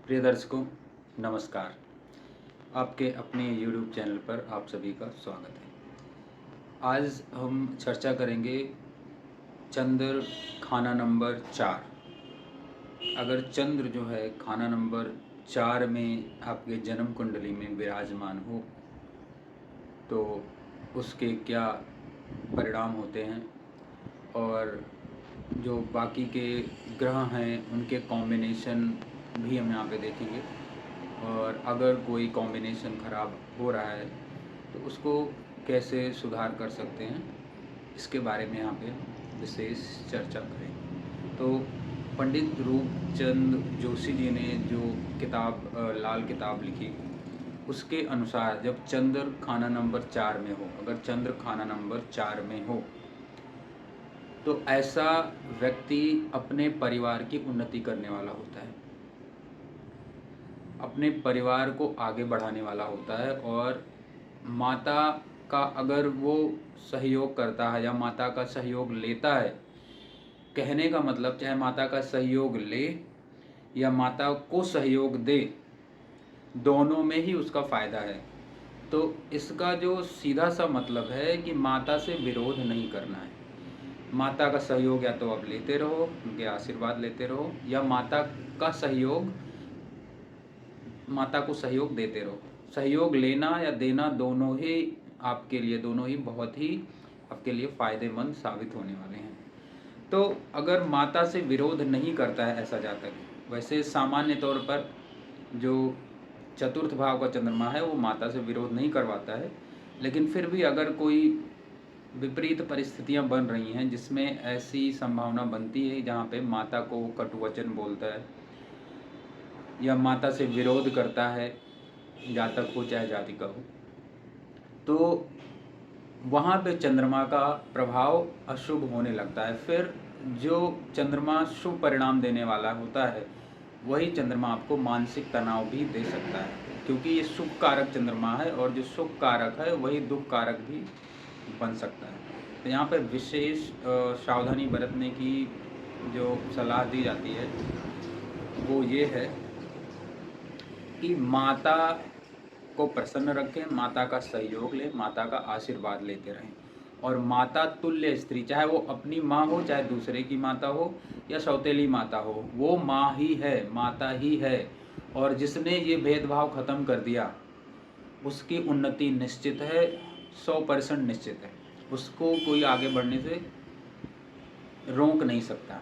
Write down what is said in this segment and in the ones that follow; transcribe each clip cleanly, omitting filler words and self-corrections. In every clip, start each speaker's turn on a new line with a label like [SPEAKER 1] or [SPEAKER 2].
[SPEAKER 1] प्रिय दर्शकों, नमस्कार। आपके अपने YouTube चैनल पर आप सभी का स्वागत है। आज हम चर्चा करेंगे चंद्र खाना नंबर 4। अगर चंद्र जो है खाना नंबर 4 में आपके जन्म कुंडली में विराजमान हो तो उसके क्या परिणाम होते हैं, और जो बाकी के ग्रह हैं उनके कॉम्बिनेशन भी हम यहाँ पे देखेंगे। और अगर कोई कॉम्बिनेशन ख़राब हो रहा है तो उसको कैसे सुधार कर सकते हैं, इसके बारे में यहाँ पे हम विशेष चर्चा करेंगे। तो पंडित रूपचंद जोशी जी ने जो किताब लाल किताब लिखी, उसके अनुसार जब चंद्र खाना नंबर 4 में हो, अगर चंद्र खाना नंबर 4 में हो तो ऐसा व्यक्ति अपने परिवार की उन्नति करने वाला होता है, अपने परिवार को आगे बढ़ाने वाला होता है। और माता का अगर वो सहयोग करता है या माता का सहयोग लेता है, कहने का मतलब चाहे माता का सहयोग ले या माता को सहयोग दे, दोनों में ही उसका फ़ायदा है। तो इसका जो सीधा सा मतलब है कि माता से विरोध नहीं करना है। माता का सहयोग या तो आप लेते रहो, उनके आशीर्वाद लेते रहो, या माता का सहयोग, माता को सहयोग देते रहो। सहयोग लेना या देना दोनों ही आपके लिए, दोनों ही बहुत ही आपके लिए फ़ायदेमंद साबित होने वाले हैं। तो अगर माता से विरोध नहीं करता है ऐसा जातक, वैसे सामान्य तौर पर जो चतुर्थ भाव का चंद्रमा है वो माता से विरोध नहीं करवाता है, लेकिन फिर भी अगर कोई विपरीत परिस्थितियां बन रही हैं जिसमें ऐसी संभावना बनती है जहाँ पे माता को कटु वचन बोलता है या माता से विरोध करता है, जातक हो चाहे जातिका हो, तो वहाँ पे चंद्रमा का प्रभाव अशुभ होने लगता है। फिर जो चंद्रमा शुभ परिणाम देने वाला होता है वही चंद्रमा आपको मानसिक तनाव भी दे सकता है, क्योंकि ये शुभ कारक चंद्रमा है और जो शुभ कारक है वही दुख कारक भी बन सकता है। तो यहाँ पर विशेष सावधानी बरतने की जो सलाह दी जाती है वो ये है कि माता को प्रसन्न रखें, माता का सहयोग लें, माता का आशीर्वाद लेते रहें। और माता तुल्य स्त्री, चाहे वो अपनी माँ हो चाहे दूसरे की माता हो या सौतेली माता हो, वो माँ ही है, माता ही है। और जिसने ये भेदभाव ख़त्म कर दिया उसकी उन्नति निश्चित है, 100% निश्चित है। उसको कोई आगे बढ़ने से रोक नहीं सकता।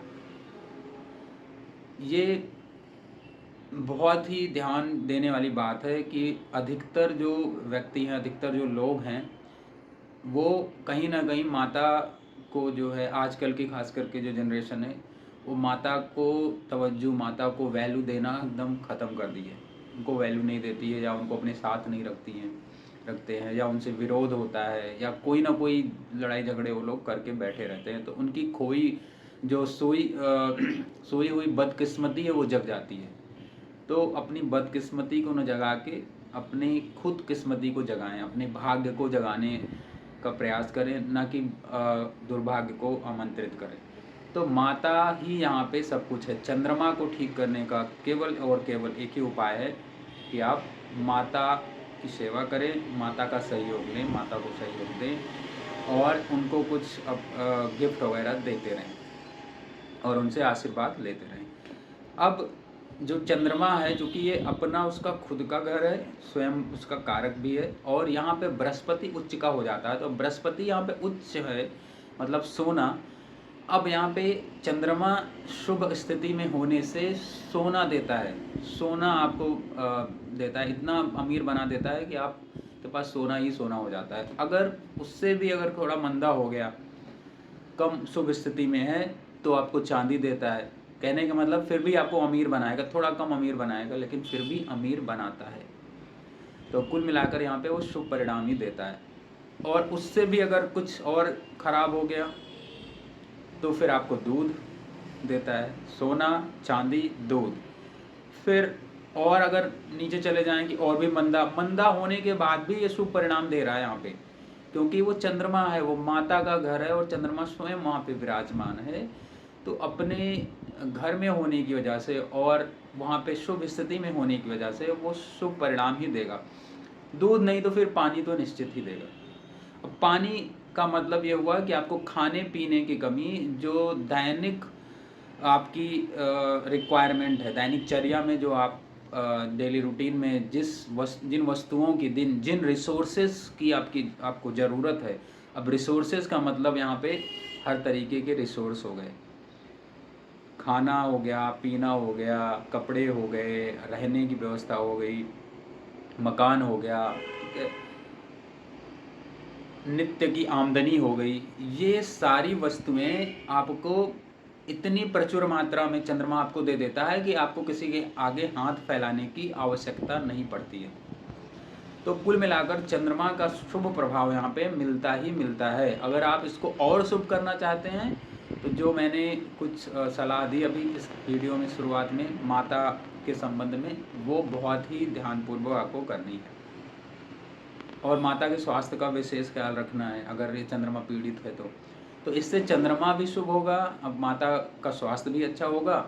[SPEAKER 1] ये बहुत ही ध्यान देने वाली बात है कि अधिकतर जो व्यक्ति हैं, अधिकतर जो लोग हैं, वो कहीं ना कहीं माता को जो है, आजकल की खास करके जो जनरेशन है, वो माता को तवज्जो, माता को वैल्यू देना एकदम ख़त्म कर दी है। उनको वैल्यू नहीं देती है, या उनको अपने साथ नहीं रखते हैं, या उनसे विरोध होता है, या कोई ना कोई लड़ाई झगड़े वो लोग करके बैठे रहते हैं। तो उनकी खोई जो सोई हुई बदकिस्मती है वो जग जाती है। तो अपनी बदकिस्मती को न जगा के अपनी खुद किस्मती को जगाएं, अपने भाग्य को जगाने का प्रयास करें, ना कि दुर्भाग्य को आमंत्रित करें। तो माता ही यहाँ पे सब कुछ है। चंद्रमा को ठीक करने का केवल और केवल एक ही उपाय है कि आप माता की सेवा करें, माता का सहयोग लें, माता को सहयोग दें और उनको कुछ गिफ्ट वगैरह देते रहें और उनसे आशीर्वाद लेते रहें। अब जो चंद्रमा है, चूँकि ये अपना उसका खुद का घर है, स्वयं उसका कारक भी है, और यहाँ पे बृहस्पति उच्च का हो जाता है। तो बृहस्पति यहाँ पे उच्च है, मतलब सोना। अब यहाँ पे चंद्रमा शुभ स्थिति में होने से सोना देता है, सोना आपको देता है, इतना अमीर बना देता है कि आपके पास सोना ही सोना हो जाता है। अगर उससे भी अगर थोड़ा मंदा हो गया, कम शुभ स्थिति में है, तो आपको चांदी देता है। कहने का मतलब फिर भी आपको अमीर बनाएगा, थोड़ा कम अमीर बनाएगा, लेकिन फिर भी अमीर बनाता है। तो कुल मिलाकर यहाँ पे वो शुभ परिणाम ही देता है। और उससे भी अगर कुछ और खराब हो गया तो फिर आपको दूध देता है, सोना, चांदी, दूध। फिर और अगर नीचे चले जाएं कि और भी मंदा होने के बाद भी ये शुभ परिणाम दे रहा है यहाँ पे, क्योंकि वो चंद्रमा है, वो माता का घर है और चंद्रमा स्वयं वहाँ पे विराजमान है। तो अपने घर में होने की वजह से और वहाँ पे शुभ स्थिति में होने की वजह से वो शुभ परिणाम ही देगा। दूध नहीं तो फिर पानी तो निश्चित ही देगा। अब पानी का मतलब ये हुआ कि आपको खाने पीने की कमी, जो दैनिक आपकी रिक्वायरमेंट है, दैनिक चर्या में जो आप डेली रूटीन में जिन वस्तुओं की जिन रिसोर्सेज की आपको ज़रूरत है। अब रिसोर्सेज का मतलब यहाँ पे हर तरीके के रिसोर्स हो गए, खाना हो गया, पीना हो गया, कपड़े हो गए, रहने की व्यवस्था हो गई, मकान हो गया, ठीक है, नित्य की आमदनी हो गई। ये सारी वस्तुएं आपको इतनी प्रचुर मात्रा में चंद्रमा आपको दे देता है कि आपको किसी के आगे हाथ फैलाने की आवश्यकता नहीं पड़ती है। तो कुल मिलाकर चंद्रमा का शुभ प्रभाव यहाँ पे मिलता ही मिलता है। अगर आप इसको और शुभ करना चाहते हैं तो जो मैंने कुछ सलाह दी अभी इस वीडियो में शुरुआत में माता के संबंध में, वो बहुत ही ध्यानपूर्वक आपको करनी है। और माता के स्वास्थ्य का विशेष ख्याल रखना है अगर ये चंद्रमा पीड़ित है तो इससे चंद्रमा भी शुभ होगा, अब माता का स्वास्थ्य भी अच्छा होगा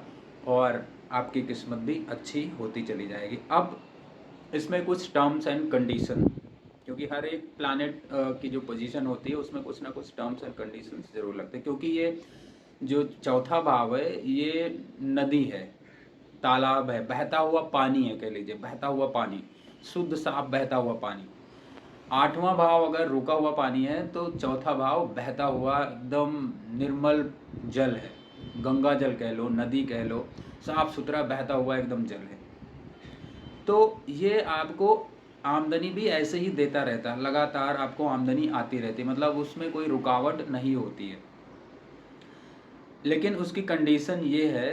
[SPEAKER 1] और आपकी किस्मत भी अच्छी होती चली जाएगी। अब इसमें कुछ टर्म्स एंड कंडीशन, क्योंकि हर एक प्लैनेट की जो पोजीशन होती है उसमें कुछ ना कुछ टर्म्स एंड कंडीशंस जरूर लगते हैं, क्योंकि ये जो चौथा भाव है ये नदी है, तालाब है, बहता हुआ पानी है, कह लीजिए बहता हुआ पानी, शुद्ध साफ बहता हुआ पानी। आठवां भाव अगर रुका हुआ पानी है तो चौथा भाव बहता हुआ एकदम निर्मल जल है, गंगा जल कह लो, नदी कह लो, साफ सुथरा बहता हुआ एकदम जल है। तो ये आपको आमदनी भी ऐसे ही देता रहता है, लगातार आपको आमदनी आती रहती है, मतलब उसमें कोई रुकावट नहीं होती है। लेकिन उसकी कंडीशन ये है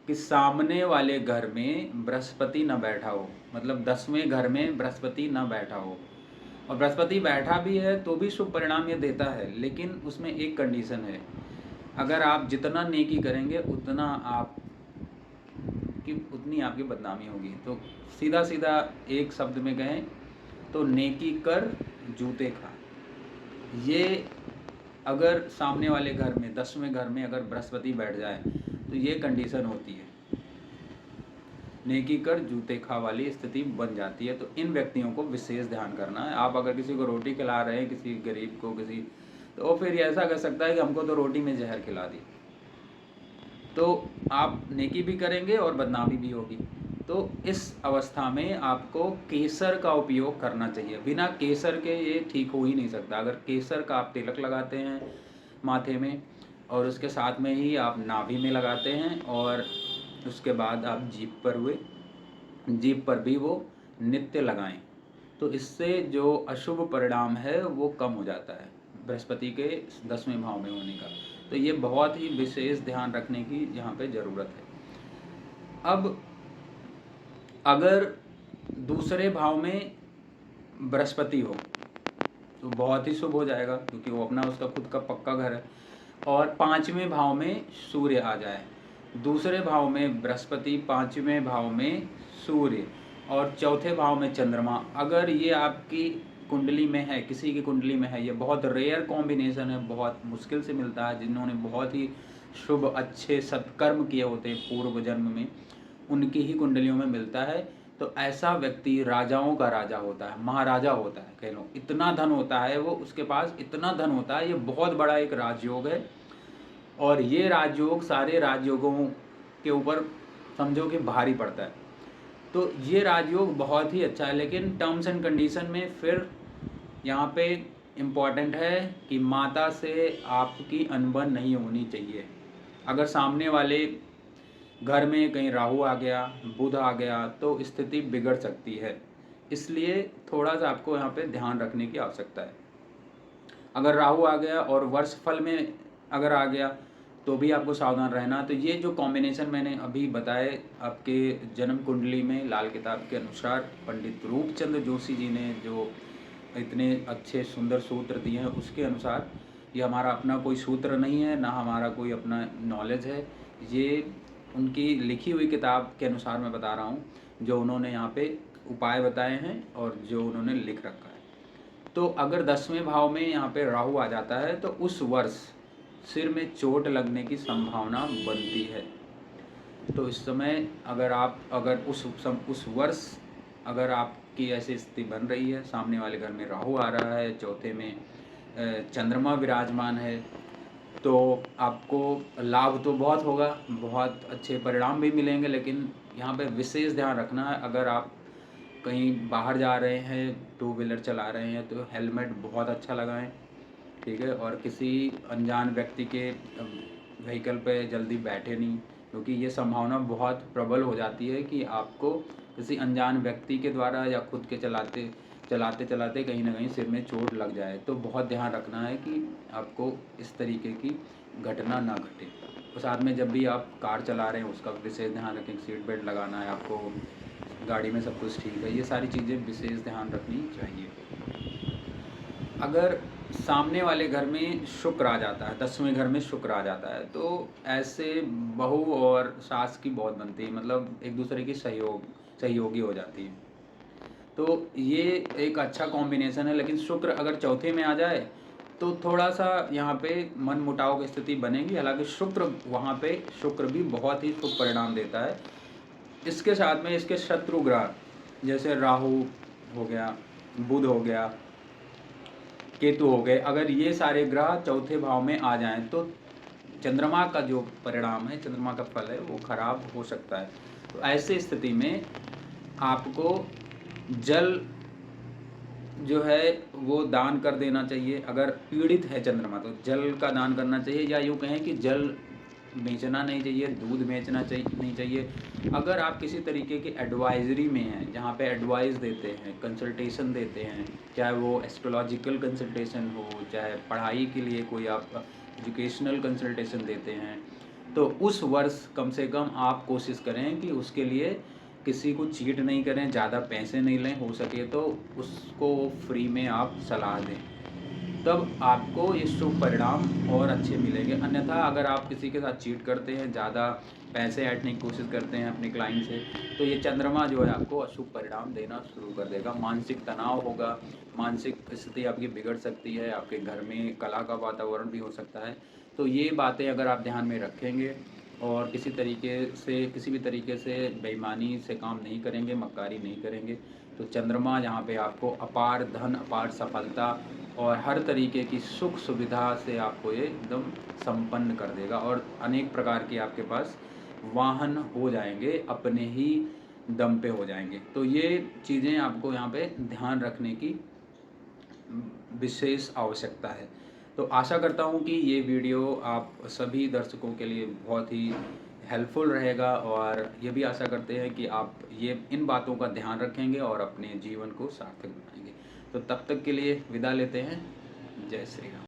[SPEAKER 1] कि सामने वाले घर में बृहस्पति न बैठा हो, मतलब 10वें घर में बृहस्पति न बैठा हो। और बृहस्पति बैठा भी है तो भी शुभ परिणाम ये देता है, लेकिन उसमें एक कंडीशन है, अगर आप जितना नेकी करेंगे उतनी आपकी बदनामी होगी। तो सीधा सीधा एक शब्द में कहें तो नेकी कर जूते खा। ये अगर सामने वाले घर में 10वें घर में अगर बृहस्पति बैठ जाए तो ये कंडीशन होती है, नेकी कर जूते खा वाली स्थिति बन जाती है। तो इन व्यक्तियों को विशेष ध्यान करना है। आप अगर किसी को रोटी खिला रहे हैं, किसी गरीब को, तो फिर ऐसा कर सकता है कि हमको तो रोटी में जहर खिला दी, तो आप नेकी भी करेंगे और बदनामी भी होगी। तो इस अवस्था में आपको केसर का उपयोग करना चाहिए, बिना केसर के ये ठीक हो ही नहीं सकता। अगर केसर का आप तिलक लगाते हैं माथे में और उसके साथ में ही आप नाभि में लगाते हैं और उसके बाद आप जीभ पर भी वो नित्य लगाएं, तो इससे जो अशुभ परिणाम है वो कम हो जाता है बृहस्पति के 10वें भाव में होने का। तो ये बहुत ही विशेष ध्यान रखने की यहाँ पे ज़रूरत है। अब अगर दूसरे भाव में बृहस्पति हो तो बहुत ही शुभ हो जाएगा, क्योंकि वो अपना उसका खुद का पक्का घर है। और 5वें भाव में सूर्य आ जाए, दूसरे भाव में बृहस्पति, 5वें भाव में सूर्य और चौथे भाव में चंद्रमा, अगर ये आपकी कुंडली में है, किसी की कुंडली में है, ये बहुत रेयर कॉम्बिनेशन है, बहुत मुश्किल से मिलता है। जिन्होंने बहुत ही शुभ अच्छे सत्कर्म किए होते हैं पूर्व जन्म में, उनकी ही कुंडलियों में मिलता है। तो ऐसा व्यक्ति राजाओं का राजा होता है, महाराजा होता है, कह लो। इतना धन होता है वो, उसके पास इतना धन होता है, ये बहुत बड़ा एक राजयोग है। और ये राजयोग सारे राजयोगों के ऊपर समझो कि भारी पड़ता है। तो ये राजयोग बहुत ही अच्छा है, लेकिन टर्म्स एंड कंडीशन में फिर यहाँ पे इम्पॉर्टेंट है कि माता से आपकी अनबन नहीं होनी चाहिए। अगर सामने वाले घर में कहीं राहु आ गया, बुध आ गया, तो स्थिति बिगड़ सकती है। इसलिए थोड़ा सा आपको यहाँ पे ध्यान रखने की आवश्यकता है। अगर राहु आ गया और वर्षफल में अगर आ गया तो भी आपको सावधान रहना। तो ये जो कॉम्बिनेशन मैंने अभी बताए आपके जन्म कुंडली में लाल किताब के अनुसार पंडित रूपचंद जोशी जी ने जो इतने अच्छे सुंदर सूत्र दिए हैं, उसके अनुसार, ये हमारा अपना कोई सूत्र नहीं है, ना हमारा कोई अपना नॉलेज है, ये उनकी लिखी हुई किताब के अनुसार मैं बता रहा हूँ, जो उन्होंने यहाँ पे उपाय बताए हैं और जो उन्होंने लिख रखा है। तो अगर 10वें भाव में यहाँ पे राहु आ जाता है तो उस वर्ष सिर में चोट लगने की संभावना बनती है। तो इस समय अगर उस वर्ष अगर आपकी ऐसी स्थिति बन रही है, सामने वाले घर में राहु आ रहा है, चौथे में चंद्रमा विराजमान है, तो आपको लाभ तो बहुत होगा, बहुत अच्छे परिणाम भी मिलेंगे। लेकिन यहाँ पे विशेष ध्यान रखना है, अगर आप कहीं बाहर जा रहे हैं, टू व्हीलर चला रहे हैं, तो हेलमेट बहुत अच्छा लगाएं, ठीक है। और किसी अनजान व्यक्ति के व्हीकल पे जल्दी बैठे नहीं, क्योंकि ये संभावना बहुत प्रबल हो जाती है कि आपको किसी अनजान व्यक्ति के द्वारा या खुद के चलाते चलाते कहीं ना कहीं सिर में चोट लग जाए। तो बहुत ध्यान रखना है कि आपको इस तरीके की घटना ना घटे। और साथ में जब भी आप कार चला रहे हैं उसका विशेष ध्यान रखें, सीट बेल्ट लगाना है आपको, गाड़ी में सब कुछ ठीक है, ये सारी चीज़ें विशेष ध्यान रखनी चाहिए। अगर सामने वाले घर में शुक्र आ जाता है, 10वें घर में शुक्र आ जाता है, तो ऐसे बहू और सास की बहुत बनती है, मतलब एक दूसरे की सहयोगी हो जाती है। तो ये एक अच्छा कॉम्बिनेशन है। लेकिन शुक्र अगर चौथे में आ जाए तो थोड़ा सा यहाँ पे मन मुटाव की स्थिति बनेगी। हालांकि शुक्र भी बहुत ही शुभ परिणाम देता है। इसके साथ में इसके शत्रु ग्रह जैसे राहु हो गया, बुध हो गया, केतु हो गए, अगर ये सारे ग्रह चौथे भाव में आ जाएं तो चंद्रमा का जो परिणाम है, चंद्रमा का फल है, वो खराब हो सकता है। तो ऐसे स्थिति में आपको जल जो है वो दान कर देना चाहिए। अगर पीड़ित है चंद्रमा तो जल का दान करना चाहिए, या यूँ कहें कि जल बेचना नहीं चाहिए, दूध बेचना नहीं चाहिए। अगर आप किसी तरीके की एडवाइजरी में हैं, जहाँ पे एडवाइस देते हैं, कंसल्टेशन देते हैं, चाहे वो एस्ट्रोलॉजिकल कंसल्टेशन हो, चाहे पढ़ाई के लिए कोई आप एजुकेशनल कंसल्टेशन देते हैं, तो उस वर्ष कम से कम आप कोशिश करें कि उसके लिए किसी को चीट नहीं करें, ज़्यादा पैसे नहीं लें, हो सके तो उसको फ्री में आप सलाह दें, तब आपको ये शुभ परिणाम और अच्छे मिलेंगे। अन्यथा अगर आप किसी के साथ चीट करते हैं, ज़्यादा पैसे ऐंठने की कोशिश करते हैं अपने क्लाइंट से, तो ये चंद्रमा जो है आपको अशुभ परिणाम देना शुरू कर देगा। मानसिक तनाव होगा, मानसिक स्थिति आपकी बिगड़ सकती है, आपके घर में कला का वातावरण भी हो सकता है। तो ये बातें अगर आप ध्यान में रखेंगे और किसी भी तरीके से बेईमानी से काम नहीं करेंगे, मक्कारी नहीं करेंगे, तो चंद्रमा यहाँ पे आपको अपार धन, अपार सफलता और हर तरीके की सुख सुविधा से आपको ये एकदम संपन्न कर देगा। और अनेक प्रकार के आपके पास वाहन हो जाएंगे, अपने ही दम पे हो जाएंगे। तो ये चीज़ें आपको यहाँ पे ध्यान रखने की विशेष आवश्यकता है। तो आशा करता हूँ कि ये वीडियो आप सभी दर्शकों के लिए बहुत ही हेल्पफुल रहेगा, और ये भी आशा करते हैं कि आप इन बातों का ध्यान रखेंगे और अपने जीवन को सार्थक बनाएंगे। तो तब तक के लिए विदा लेते हैं। जय श्री राम।